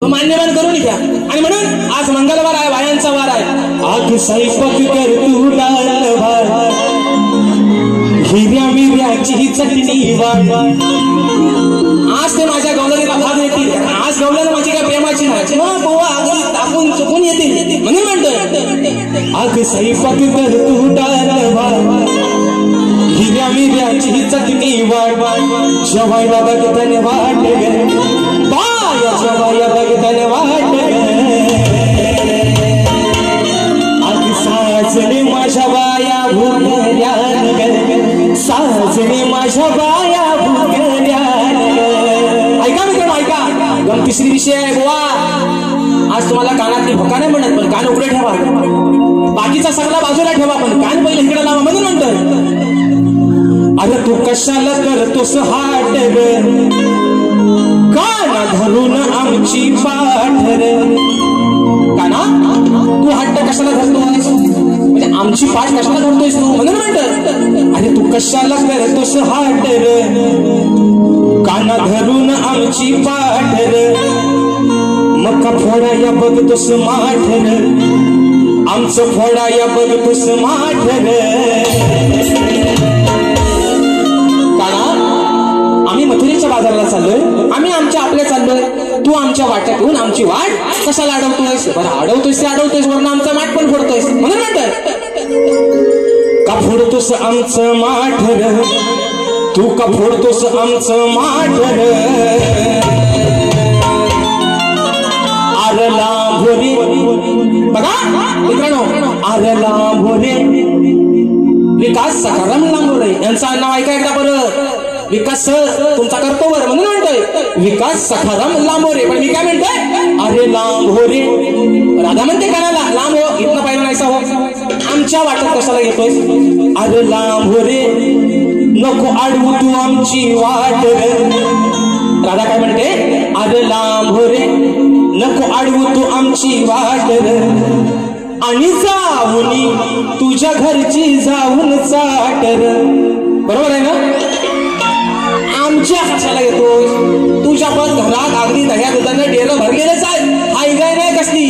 मान्यवान करून घ्या। आणि म्हणून आज मंगळवार आहे, वायांचा वार आहे। आग स्वयंपाक कर तू डाळ भात, हिरव्या मिरची चटणी वाढ। आज ते माझ्या गवळणीला भाग येतील। आज गवळण माझी काय प्रेमाची नाही, जेव्हा बोवा अगदी तापून चुकून येतील म्हणून म्हणतो आग स्वयंपाक कर तू डाळ भात, हिरव्या मिरची चटणी वाढ। जेवायला बघतन वाट ग जवाया बघतन वाट आग साजणे माझ्या बाया भुगल्यान ग, साजणे माझ्या बाया भुगल्यान ग। ऐका मित्रांनो ऐका, गमतीश्री विषय आहे बुवा। आज तुम्हाला कानातली भका नाही म्हणत, पण कान उघडे ठेवा। बाकीचा सगळा बाजूला ठेवा, पण कान पहिले इकडे लावा म्हणून म्हणतो अरे तू कशाला करतोस हाट ग, काना धरून आमची पाठ रे। काना तू हट्ट कशाला धरतोयस, म्हणजे आमची पाठ कशाला धरतोयस तू म्हणून म्हणत अरे तू कशाला करतोस हाट रे, काना धरून आमची पाठ रे। मका फोडाया बघतोस माठ रे, आमचं फोडाया बघतोस माठ रे। आम्ही मथुरेच्या बाजाराला चाललोय, आम्ही आमच्या आपल्या चाललोय, तू आमच्या वाट्यातून आमची वाट कशाला अडवतोयस? बरं अडवतोयस ते अडवतोयस, वरून आमचा माठ पण फोडतोयस म्हणून म्हणतोय का फोडतोस आमचं माठ रे, तू का फोडतोस आमचं माठ रे। आरला भोरे बघा मित्रांनो, आरला भोरे विकास सखाराम लांबोरे यांचं नाव ऐका एकदा बरं। विकास तुमचा करतो बरं म्हणून म्हणतोय विकास सखाराम लांबोरे। पण मी काय म्हणतोय अरे लांबोरे, राधा म्हणते कानाला लांब हो, इथनं पाहिलं नाहीसा हो, आमच्या वाटत कशाला येतोय? अरे लांबोरे नको अडवू तू आमची वाट। राधा काय म्हणते अरे लांबोरे नको अडवू तू आमची वाट, आणि जाऊनी तुझ्या घरची जाऊन चाट। बरोबर आहे ना? आमच्या कशाला येतोय? तुझ्या पण घरात अगदी दह्या दुधानं डेरं भरलेलंच आहे, हाय गाय नाही कसली।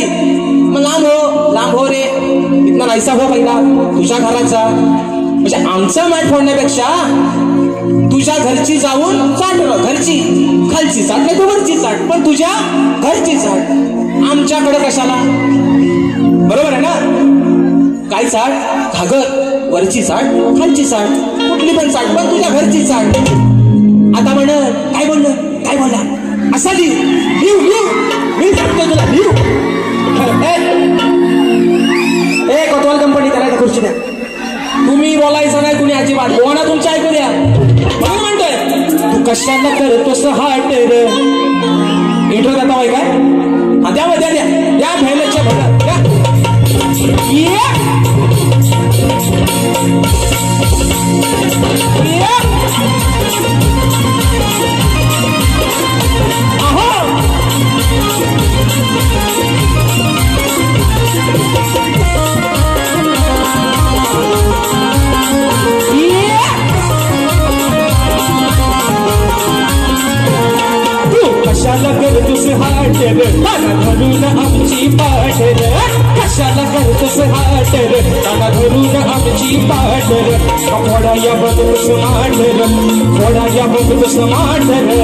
मग लांब हो रे, इथनं नाहीसा हो पहिला तुझ्या घराचा। म्हणजे आमचं माठ फोडण्यापेक्षा तुझ्या घरची जाऊन चाट, घरची खालची चाट नाही तू वरची चाट, पण तुझ्या घरची चाट, आमच्याकडे कशाला? बरोबर आहे ना? काय चाट? घागर वरची चाट, खालची चाट, कुठली पण चाट, पण तुझ्या घरची चाट। आता म्हण काय बोलला असा लिहू मी सांगतो तुला लिहू। ए कोतवाल कंपनी त्याला खुर्ची द्या, तुम्ही बोलायचं नाही कुणी अजिबात, बोला तुमच्या ऐकू द्या म्हणून म्हणतोय तू कशाला करतोस हाट रे। इंट्रो देता होय काय? हा द्या द्या द्या द्या भैलच्या भला द्या। कशाला करतोस हाट रे, काना धरून आमची पाठ रे। कशाला करतोस हाट रे, काना धरून आमची पाठ रे। फोडाया बघतोस माठ रे, फोडाया बघतोस माठ रे।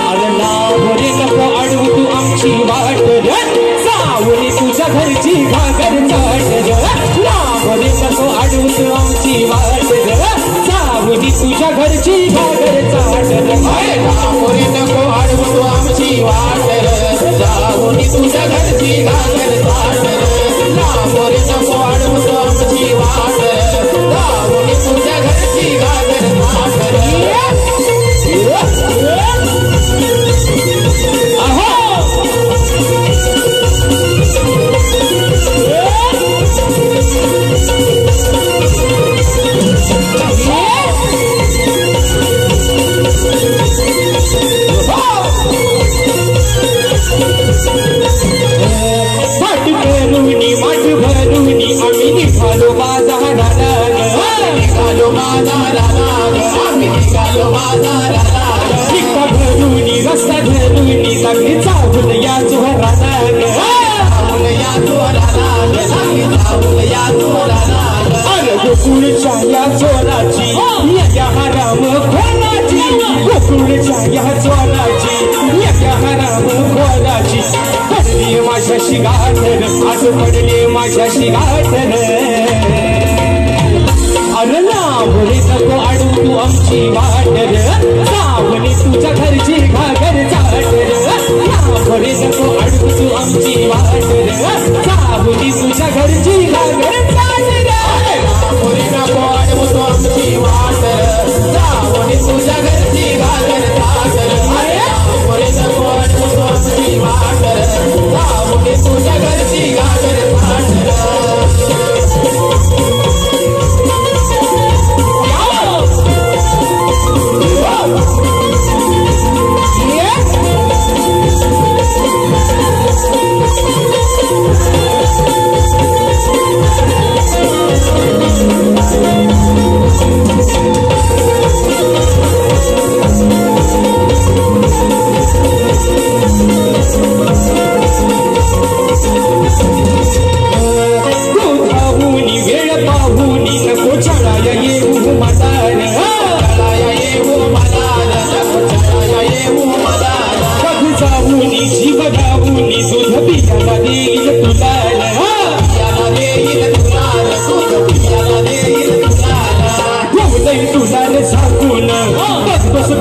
अरे लांबोरे नको अडवू तू आमची वाट रे, जाऊन तुझ्या घरची घागर चाट रे। लांबोरे नको अडवू तू आमची वाट रे, जाऊन तुझ्या घरची घागर चाट रे। लांबोरे नको अडवू तू आमची वाट रे, जाऊन तुझ्या घरची घागर चाट रे। लांबोरे नको अडवू तू आमची वाट रे, जाऊन तुझ्या घरची घागर चाट रे। माठ भरून आम्ही निघालो बाजाराला, निघालो बाजाराला, आम्ही निघालो बाजाराला। रस्ता धरून गोकुळच्या या चोराची या हराम खोराची गोकुळच्या या चोराची या हराम खोराची पडली माझ्याशी गाठर आज पडली माझ्याशी गाठर अरे लांबले नको अडू तू आमची वाटर सावली तुझ्या घरची घागर चाटर लांबले नको अडू तू आमची वाटर सावली तुझ्या घरची घागर चाटर लांबले नको अडू तू आमची वाटर सावली तुझ्या घरची घागर चाटर लांबले नको अडू तू आमची वाटर सावली तुझ्या घरची घागर चाटर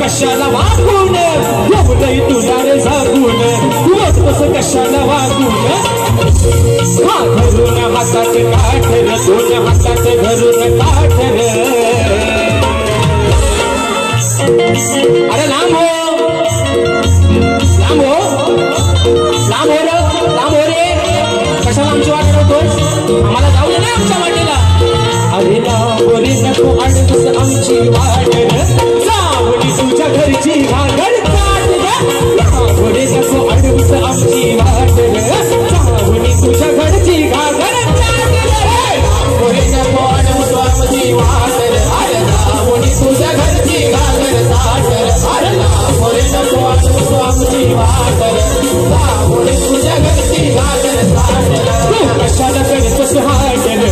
कशाला वागून एवढंही तुझा रे झागून तू कशाला वागून हा घरून हातात काठर दोन हातात घरून काठर अरे लांब हो लांब हो लांब हो लांब हो रे कशाला आमची वाट करतोस आम्हाला जाऊ दे ना आमच्या वाटेला अरे लांब रे नको अडकूस आमची वाट सावली तुझ्या घरची घागर पुढे नको अडूस आमची वाट सावली तुझ्या घरची घागर पुढे नको अडूस आमची वाट सावली तुझ्या घरची घागर पुढे नको अडूस आमची वाट सावली तुझ्या घरची घागर तू कशाला करतोस हाटर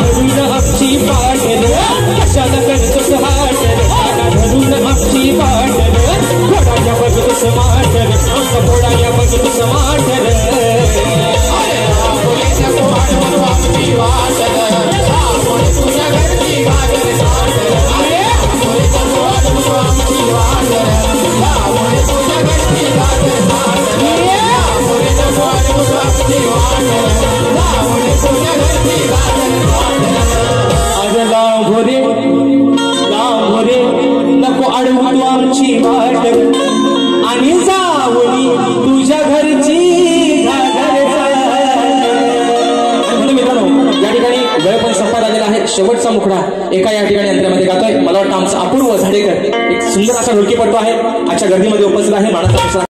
घरून आमची पाटर कशाला करतोस हाटर घरून आमची पाटर घोडाया बघतोस माटर घोडाया बघतोस माटर आमची वाटर तुझ्या घरची घागर आमची वाटर तुझ्या घरची अरे लांबोरे लांबोरे नको अडवू तू आमची वाट आणि जावली तुझ्या घरची मित्रांनो या ठिकाणी वेळ पण संपत आलेला आहे शेवटचा मुखडा एका या ठिकाणी यंत्रामध्ये गातोय मला वाटतं आमचा अपूर्व झाडेकर एक सुंदर असा ढोलकी पडतो आहे आजच्या गर्दीमध्ये उपस्थित आहे माणसा